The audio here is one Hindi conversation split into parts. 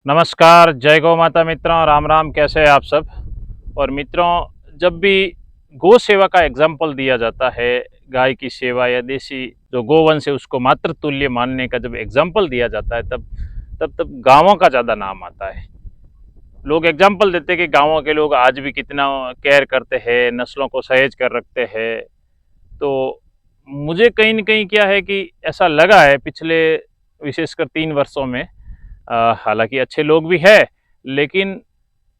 नमस्कार, जय गौ माता मित्रों, राम राम। कैसे हैं आप सब। और मित्रों, जब भी गौ सेवा का एग्जाम्पल दिया जाता है, गाय की सेवा या देसी जो गोवंश है उसको मातृ तुल्य मानने का जब एग्जाम्पल दिया जाता है, तब तब तब गाँवों का ज़्यादा नाम आता है। लोग एग्जाम्पल देते हैं कि गाँवों के लोग आज भी कितना केयर करते हैं, नस्लों को सहेज कर रखते हैं। तो मुझे कहीं न कहीं क्या है कि ऐसा लगा है पिछले विशेषकर 3 वर्षों में, हालाँकि अच्छे लोग भी हैं, लेकिन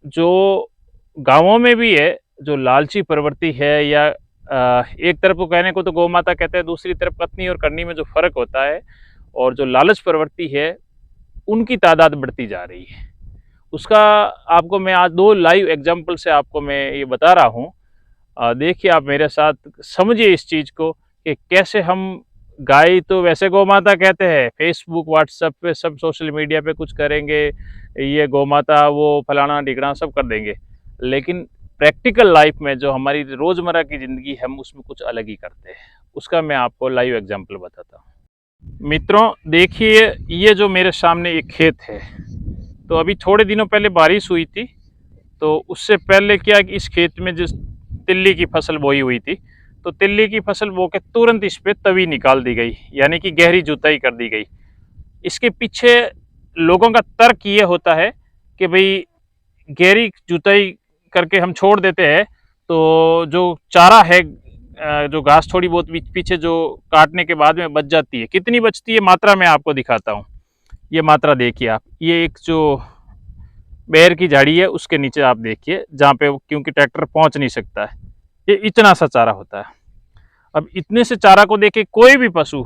जो गाँवों में भी है, जो लालची प्रवृत्ति है या एक तरफ को कहने को तो गौ माता कहते हैं, दूसरी तरफ कथनी और करनी में जो फ़र्क होता है और जो लालच प्रवृत्ति है, उनकी तादाद बढ़ती जा रही है। उसका आपको मैं आज 2 लाइव एग्ज़ाम्पल से आपको मैं ये बता रहा हूँ। देखिए आप मेरे साथ समझिए इस चीज़ को कि कैसे हम गाय तो वैसे गौ माता कहते हैं, फेसबुक, व्हाट्सएप पे सब सोशल मीडिया पे कुछ करेंगे, ये गौ माता वो फलाना ढिकना सब कर देंगे। लेकिन प्रैक्टिकल लाइफ में जो हमारी रोज़मर्रा की ज़िंदगी है, हम उसमें कुछ अलग ही करते हैं। उसका मैं आपको लाइव एग्ज़ाम्पल बताता हूँ। मित्रों, देखिए ये जो मेरे सामने एक खेत है, तो अभी थोड़े दिनों पहले बारिश हुई थी। तो उससे पहले क्या कि इस खेत में जिस तिल्ली की फसल बोई हुई थी, तो तिल्ली की फसल बो के तुरंत इस पे तवी निकाल दी गई, यानी कि गहरी जुताई कर दी गई। इसके पीछे लोगों का तर्क ये होता है कि भई गहरी जुताई करके हम छोड़ देते हैं, तो जो चारा है, जो घास थोड़ी बहुत पीछे जो काटने के बाद में बच जाती है, कितनी बचती है मात्रा मैं आपको दिखाता हूँ। ये मात्रा देखिए आप, ये एक जो बेर की झाड़ी है उसके नीचे आप देखिए, जहाँ पे क्योंकि ट्रैक्टर पहुंच नहीं सकता है, ये इतना सा चारा होता है। अब इतने से चारा को देखे कोई भी पशु,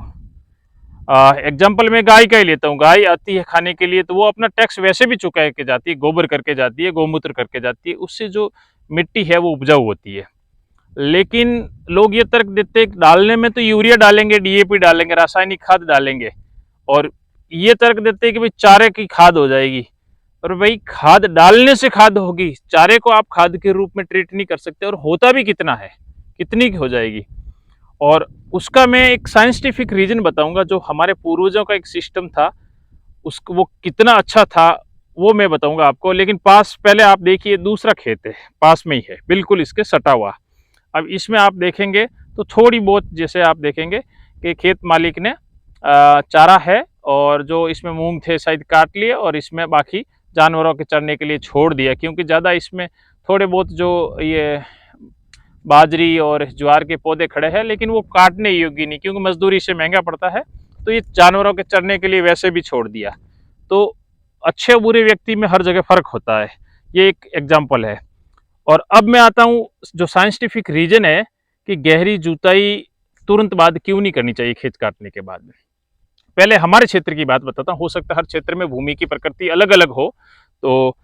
एग्जाम्पल मैं गाय का ही लेता हूँ, गाय आती है खाने के लिए तो वो अपना टैक्स वैसे भी चुका के जाती है, गोबर करके जाती है, गौमूत्र करके जाती है, उससे जो मिट्टी है वो उपजाऊ होती है। लेकिन लोग ये तर्क देते हैं डालने में तो यूरिया डालेंगे, डीएपी डालेंगे, रासायनिक खाद डालेंगे, और ये तर्क देते हैं कि भाई चारे की खाद हो जाएगी। और भाई खाद डालने से खाद होगी, चारे को आप खाद के रूप में ट्रीट नहीं कर सकते, और होता भी कितना है, कितनी की हो जाएगी। और उसका मैं एक साइंटिफिक रीजन बताऊंगा, जो हमारे पूर्वजों का एक सिस्टम था, उसको वो कितना अच्छा था वो मैं बताऊंगा आपको। लेकिन पास पहले आप देखिए, दूसरा खेत है पास में ही है, बिल्कुल इसके सटा हुआ। अब इसमें आप देखेंगे तो थोड़ी बहुत, जैसे आप देखेंगे कि खेत मालिक ने चारा है, और जो इसमें मूंग थे शायद काट लिए, और इसमें बाकी जानवरों के चरने के लिए छोड़ दिया, क्योंकि ज़्यादा इसमें थोड़े बहुत जो ये बाजरी और ज्वार के पौधे खड़े हैं, लेकिन वो काटने योग्य नहीं, क्योंकि मजदूरी से महंगा पड़ता है, तो ये जानवरों के चरने के लिए वैसे भी छोड़ दिया। तो अच्छे बुरे व्यक्ति में हर जगह फ़र्क होता है, ये एक एग्जाम्पल है। और अब मैं आता हूँ, जो साइंटिफिक रीजन है कि गहरी जुताई तुरंत बाद क्यों नहीं करनी चाहिए खेत काटने के बाद में। पहले हमारे क्षेत्र की बात बताता हूँ, हो सकता है हर क्षेत्र में भूमि की प्रकृति अलग अलग हो, तो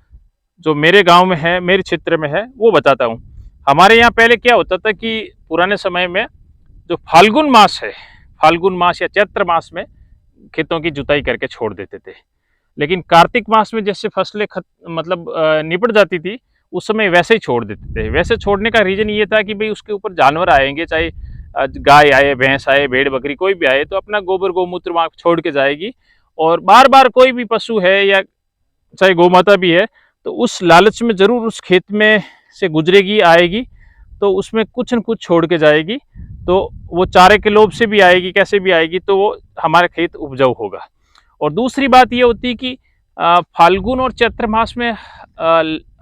जो मेरे गांव में है, मेरे क्षेत्र में है, वो बताता हूँ। हमारे यहाँ पहले क्या होता था कि पुराने समय में जो फाल्गुन मास है, फाल्गुन मास या चैत्र मास में खेतों की जुताई करके छोड़ देते थे। लेकिन कार्तिक मास में जैसे फसलें मतलब निपट जाती थी, उस समय वैसे ही छोड़ देते थे। वैसे छोड़ने का रीज़न ये था कि भाई उसके ऊपर जानवर आएंगे, चाहे गाय आए, भैंस आए, भेड़ बकरी कोई भी आए, तो अपना गोबर गौमूत्र वहाँ छोड़ के जाएगी। और बार बार कोई भी पशु है या चाहे गौ माता भी है, तो उस लालच में ज़रूर उस खेत में से गुजरेगी, आएगी, तो उसमें कुछ न कुछ छोड़ के जाएगी। तो वो चारे के लोभ से भी आएगी, कैसे भी आएगी, तो वो हमारा खेत उपजाऊ होगा। और दूसरी बात ये होती है कि फाल्गुन और चैत्र मास में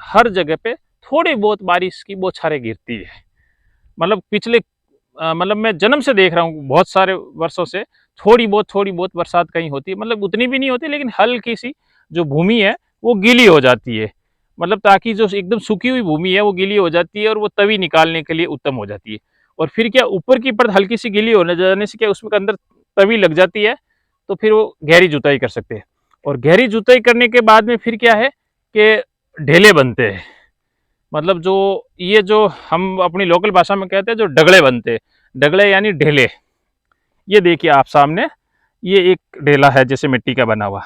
हर जगह पे थोड़ी बहुत बारिश की बौछारें गिरती है। मतलब पिछले मतलब मैं जन्म से देख रहा हूँ, बहुत सारे वर्षों से थोड़ी बहुत बरसात कहीं होती है, मतलब उतनी भी नहीं होती, लेकिन हल्की सी जो भूमि है वो गीली हो जाती है। मतलब ताकि जो एकदम सूखी हुई भूमि है वो गीली हो जाती है, और वो तवी निकालने के लिए उत्तम हो जाती है। और फिर क्या, ऊपर की परत हल्की सी गीली होने जाने से क्या उसमें अंदर तवी लग जाती है, तो फिर वो गहरी जुताई कर सकते हैं। और गहरी जुताई करने के बाद में फिर क्या है कि ढेले बनते हैं। मतलब जो ये जो हम अपनी लोकल भाषा में कहते हैं, जो डगले बनते हैं, डगले यानी ढेले। ये देखिए आप सामने, ये एक ढेला है जैसे मिट्टी का बना हुआ।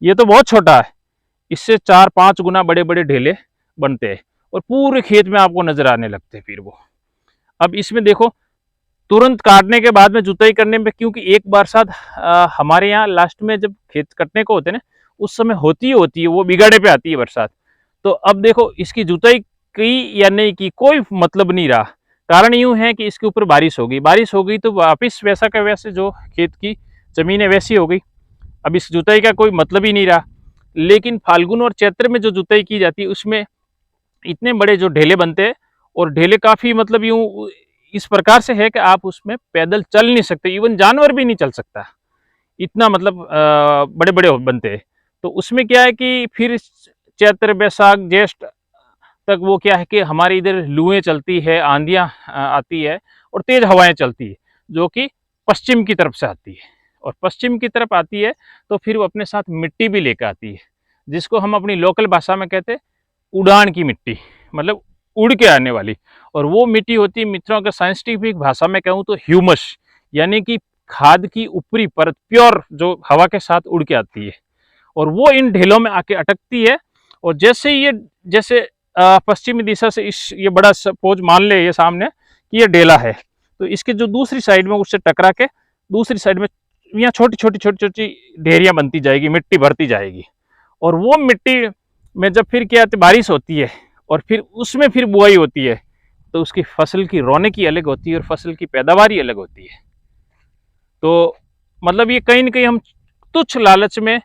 ये तो बहुत छोटा है, इससे 4-5 गुना बड़े बड़े ढेले बनते हैं, और पूरे खेत में आपको नजर आने लगते हैं फिर वो। अब इसमें देखो, तुरंत काटने के बाद में जुताई करने में, क्योंकि एक बार साथ हमारे यहाँ लास्ट में जब खेत कटने को होते हैं ना, उस समय होती है वो बिगाड़े पे आती है बरसात। तो अब देखो इसकी जुताई की या नहीं की कोई मतलब नहीं रहा। कारण यूं है कि इसके ऊपर बारिश हो गई तो वापिस वैसा का वैसे जो खेत की जमीन है वैसी हो गई। अब इस जुताई का कोई मतलब ही नहीं रहा। लेकिन फाल्गुन और चैत्र में जो जुताई की जाती है उसमें इतने बड़े जो ढेले बनते हैं, और ढेले काफी मतलब यूं इस प्रकार से है कि आप उसमें पैदल चल नहीं सकते, इवन जानवर भी नहीं चल सकता, इतना मतलब बड़े बड़े बनते हैं। तो उसमें क्या है कि फिर चैत्र बैसाख ज्येष्ठ तक वो क्या है कि हमारे इधर लूएं चलती है, आंधियां आती है और तेज हवाएं चलती है, जो कि पश्चिम की तरफ से आती है। और पश्चिम की तरफ आती है तो फिर वो अपने साथ मिट्टी भी लेकर आती है, जिसको हम अपनी लोकल भाषा में कहते हैं उड़ान की मिट्टी, मतलब उड़ के आने वाली। और वो मिट्टी होती है मित्रों के साइंटिफिक भाषा में कहूँ तो ह्यूमस, यानी कि खाद की ऊपरी परत, प्योर, जो हवा के साथ उड़ के आती है और वो इन ढेलों में आके अटकती है। और जैसे ये जैसे पश्चिमी दिशा से इस ये बड़ा सपोज मान ले ये सामने कि ये ढेला है, तो इसके जो दूसरी साइड में उससे टकरा के दूसरी साइड में यहाँ छोटी छोटी छोटी छोटी ढेरियां बनती जाएगी, मिट्टी भरती जाएगी। और वो मिट्टी में जब फिर क्या बारिश होती है और फिर उसमें फिर बुआई होती है, तो उसकी फसल की रौनक ही अलग होती है और फसल की पैदावार ही अलग होती है। तो मतलब ये कहीं ना कहीं हम तुच्छ लालच में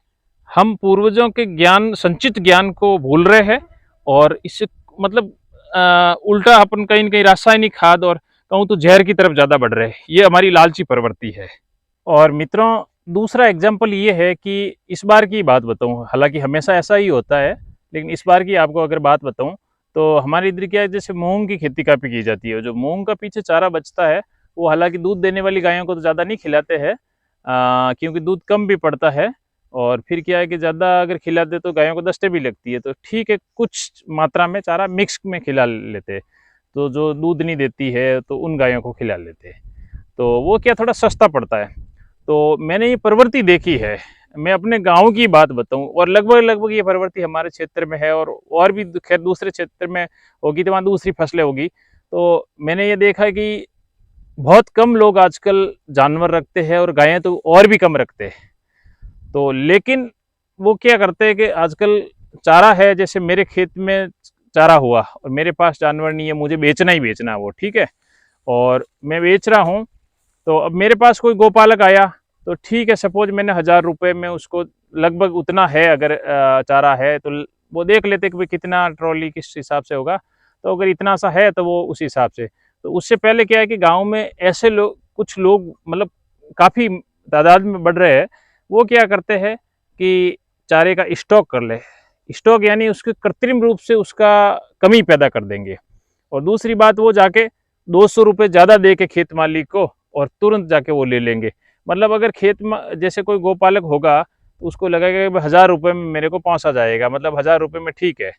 हम पूर्वजों के ज्ञान, संचित ज्ञान को भूल रहे हैं, और इससे मतलब उल्टा अपन कहीं ना कहीं रासायनिक खाद और कहूँ तो जहर की तरफ ज़्यादा बढ़ रहे हैं। ये हमारी लालची प्रवृत्ति है। और मित्रों, दूसरा एग्जाम्पल ये है कि इस बार की बात बताऊं, हालांकि हमेशा ऐसा ही होता है, लेकिन इस बार की आपको अगर बात बताऊं तो हमारे इधर क्या है, जैसे मूंग की खेती काफ़ी की जाती है। जो मूंग का पीछे चारा बचता है वो हालांकि दूध देने वाली गायों को तो ज़्यादा नहीं खिलाते हैं, क्योंकि दूध कम भी पड़ता है। और फिर क्या है कि ज़्यादा अगर खिला दे तो गायों को दस्ते भी लगती है, तो ठीक है कुछ मात्रा में चारा मिक्स में खिला लेते हैं, तो जो दूध नहीं देती है तो उन गायों को खिला लेते हैं, तो वो क्या थोड़ा सस्ता पड़ता है। तो मैंने ये प्रवृत्ति देखी है, मैं अपने गांव की बात बताऊं, और लगभग लगभग ये प्रवृत्ति हमारे क्षेत्र में है, और भी खैर दूसरे क्षेत्र में होगी तो वहाँ दूसरी फसलें होगी। तो मैंने ये देखा कि बहुत कम लोग आजकल जानवर रखते हैं, और गायें तो और भी कम रखते हैं। तो लेकिन वो क्या करते हैं कि आजकल चारा है, जैसे मेरे खेत में चारा हुआ और मेरे पास जानवर नहीं है, मुझे बेचना ही बेचना है वो, ठीक है, और मैं बेच रहा हूँ। तो अब मेरे पास कोई गोपालक आया तो ठीक है, सपोज मैंने 1000 रुपये में उसको, लगभग उतना है अगर चारा है तो वो देख लेते कि भाई कितना ट्रॉली किस हिसाब से होगा, तो अगर इतना सा है तो वो उस हिसाब से। तो उससे पहले क्या है कि गांव में ऐसे लोग, कुछ लोग मतलब काफ़ी तादाद में बढ़ रहे हैं, वो क्या करते हैं कि चारे का स्टॉक कर ले। स्टॉक यानी उसके कृत्रिम रूप से उसका कमी पैदा कर देंगे। और दूसरी बात, वो जाके 200 रुपये ज़्यादा दे के खेत मालिक को और तुरंत जाके वो ले लेंगे। मतलब अगर खेत में जैसे कोई गोपालक होगा तो उसको लगेगा कि 1000 रुपये में मेरे को पहुँचा जाएगा, मतलब 1000 रुपये में ठीक है,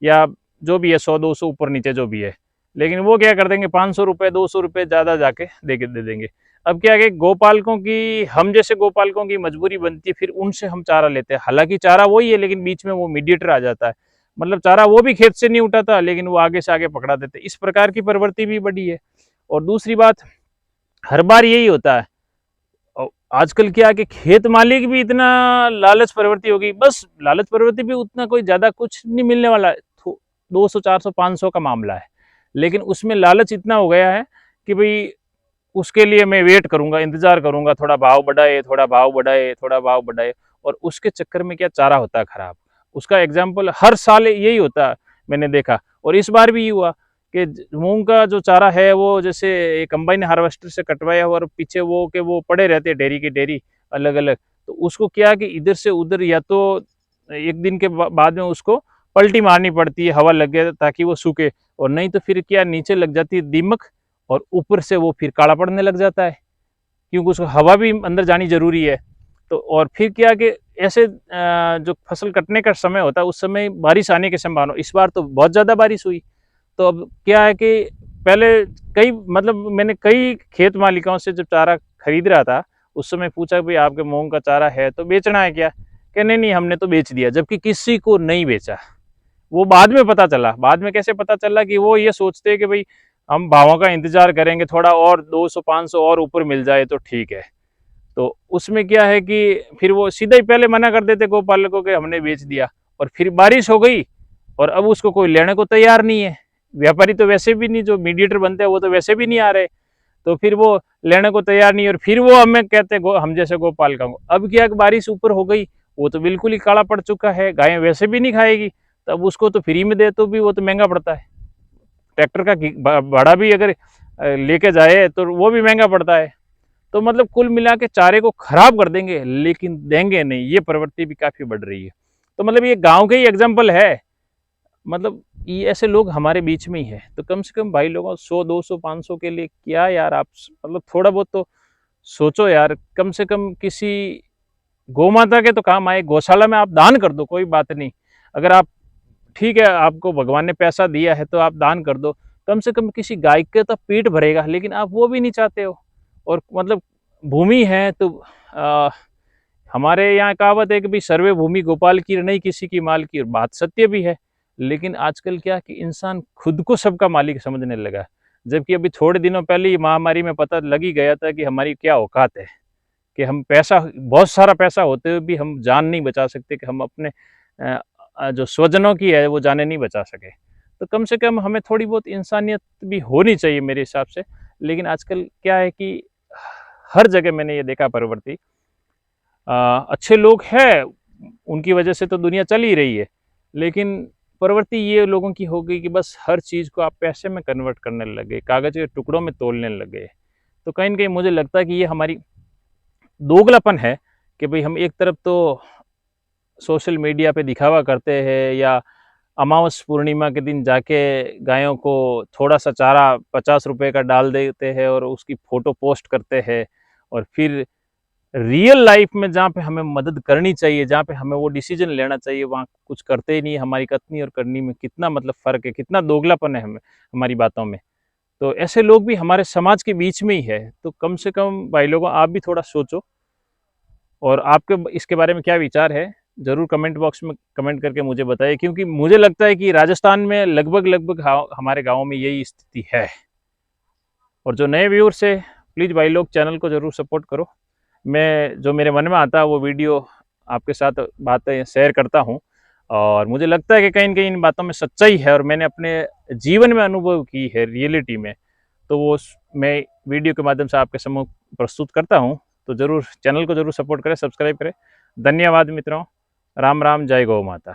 या जो भी है 100-200 ऊपर नीचे जो भी है। लेकिन वो क्या कर देंगे, 500 रुपये 200 रुपये ज़्यादा जाके दे देंगे। अब क्या है कि गोपालकों की, हम जैसे गोपालकों की मजबूरी बनती है, फिर उनसे हम चारा लेते हैं। हालांकि चारा वही है, लेकिन बीच में वो मीडिएटर आ जाता है, मतलब चारा वो भी खेत से नहीं उठाता, लेकिन वो आगे से आगे पकड़ा देते। इस प्रकार की प्रवृत्ति भी बढ़ी है। और दूसरी बात, हर बार यही होता है। और आजकल क्या है कि खेत मालिक भी इतना लालच प्रवृत्ति होगी, बस लालच प्रवृत्ति भी उतना कोई ज़्यादा कुछ नहीं मिलने वाला है, 200 400 500 का मामला है, लेकिन उसमें लालच इतना हो गया है कि भाई उसके लिए मैं वेट करूंगा, इंतजार करूंगा, थोड़ा भाव बढ़ाए, थोड़ा भाव बढ़ाए, थोड़ा भाव बढ़ाए, और उसके चक्कर में क्या चारा होता है खराब। उसका एग्जाम्पल हर साल यही होता है, मैंने देखा। और इस बार भी ये हुआ कि मूंग का जो चारा है वो जैसे कंबाइन हार्वेस्टर से कटवाया हुआ, और पीछे वो के वो पड़े रहते हैं डेरी की डेरी अलग अलग, तो उसको क्या कि इधर से उधर, या तो एक दिन के बाद में उसको पलटी मारनी पड़ती है, हवा लग गया ताकि वो सूखे, और नहीं तो फिर क्या नीचे लग जाती है दीमक, और ऊपर से वो फिर काला पड़ने लग जाता है, क्योंकि उसको हवा भी अंदर जानी जरूरी है। तो और फिर क्या कि ऐसे जो फसल कटने का समय होता है उस समय बारिश आने की संभावना, इस बार तो बहुत ज़्यादा बारिश हुई। तो अब क्या है कि पहले कई मतलब मैंने कई खेत मालिकों से जब चारा खरीद रहा था, उस समय पूछा भाई आपके मूंग का चारा है तो बेचना है क्या, कि नहीं नहीं हमने तो बेच दिया, जबकि किसी को नहीं बेचा। वो बाद में पता चला। बाद में कैसे पता चला कि वो ये सोचते हैं कि भाई हम भावों का इंतजार करेंगे, थोड़ा और 200 500 और ऊपर मिल जाए तो ठीक है। तो उसमें क्या है कि फिर वो सीधा ही पहले मना कर देते गोपालकों के हमने बेच दिया, और फिर बारिश हो गई और अब उसको कोई लेने को तैयार नहीं है। व्यापारी तो वैसे भी नहीं, जो मीडिएटर बनते हैं वो तो वैसे भी नहीं आ रहे, तो फिर वो लेने को तैयार नहीं, और फिर वो हमें कहते हैं हम जैसे गोपालकों को। अब क्या बारिश ऊपर हो गई, वो तो बिल्कुल ही काला पड़ चुका है, गायें वैसे भी नहीं खाएगी, तब उसको तो फ्री में दे तो भी वो तो महंगा पड़ता है। ट्रैक्टर का भाड़ा भी अगर लेके जाए तो वो भी महंगा पड़ता है। तो मतलब कुल मिला के चारे को खराब कर देंगे लेकिन देंगे नहीं, ये प्रवृत्ति भी काफी बढ़ रही है। तो मतलब ये गांव के ही एग्जाम्पल है, मतलब ये ऐसे लोग हमारे बीच में ही है। तो कम से कम भाई लोगों 100 200 500 के लिए क्या यार, आप मतलब थोड़ा बहुत तो सोचो यार। कम से कम किसी गौ माता के तो काम आए, गौशाला में आप दान कर दो, कोई बात नहीं। अगर आप, ठीक है आपको भगवान ने पैसा दिया है तो आप दान कर दो, कम से कम किसी गाय के तो पेट भरेगा, लेकिन आप वो भी नहीं चाहते हो। और मतलब भूमि है तो आ, हमारे यहाँ कहावत है कि भाई सर्वे भूमि गोपाल की नहीं किसी की माल की, और बात सत्य भी है। लेकिन आजकल क्या कि इंसान खुद को सबका मालिक समझने लगा है। जबकि अभी थोड़े दिनों पहले ही महामारी में पता लग ही गया था कि हमारी क्या औकात है, कि हम पैसा, बहुत सारा पैसा होते हुए भी हम जान नहीं बचा सकते, कि हम अपने जो स्वजनों की है वो जाने नहीं बचा सके। तो कम से कम हमें थोड़ी बहुत इंसानियत भी होनी चाहिए मेरे हिसाब से। लेकिन आजकल क्या है कि हर जगह मैंने ये देखा प्रवृत्ति, अच्छे लोग हैं, उनकी वजह से तो दुनिया चल ही रही है, लेकिन प्रवृत्ति ये लोगों की हो गई कि बस हर चीज़ को आप पैसे में कन्वर्ट करने लगे, कागज़ के टुकड़ों में तोलने लगे। तो कहीं न कहीं मुझे लगता है कि ये हमारी दोगलापन है, कि भाई हम एक तरफ तो सोशल मीडिया पे दिखावा करते हैं, या अमावस पूर्णिमा के दिन जाके गायों को थोड़ा सा चारा 50 रुपए का डाल देते हैं और उसकी फ़ोटो पोस्ट करते हैं, और फिर रियल लाइफ में जहाँ पे हमें मदद करनी चाहिए, जहाँ पे हमें वो डिसीजन लेना चाहिए, वहाँ कुछ करते ही नहीं। हमारी कथनी और करनी में कितना मतलब फ़र्क है, कितना दोगलापन है हमें हमारी बातों में। तो ऐसे लोग भी हमारे समाज के बीच में ही है। तो कम से कम भाई लोगों आप भी थोड़ा सोचो, और आपके इसके बारे में क्या विचार है, ज़रूर कमेंट बॉक्स में कमेंट करके मुझे बताइए, क्योंकि मुझे लगता है कि राजस्थान में लगभग लगभग हमारे गाँव में यही स्थिति है। और जो नए व्यूअर्स है, प्लीज़ भाई लोग चैनल को ज़रूर सपोर्ट करो। मैं जो मेरे मन में आता है वो वीडियो आपके साथ बातें शेयर करता हूँ, और मुझे लगता है कि कहीं न कहीं इन बातों में सच्चाई है, और मैंने अपने जीवन में अनुभव की है रियलिटी में। तो वो मैं वीडियो के माध्यम से आपके सम्मुख प्रस्तुत करता हूँ। तो ज़रूर चैनल को ज़रूर सपोर्ट करें, सब्सक्राइब करें। धन्यवाद मित्रों। राम राम, जय गौ माता।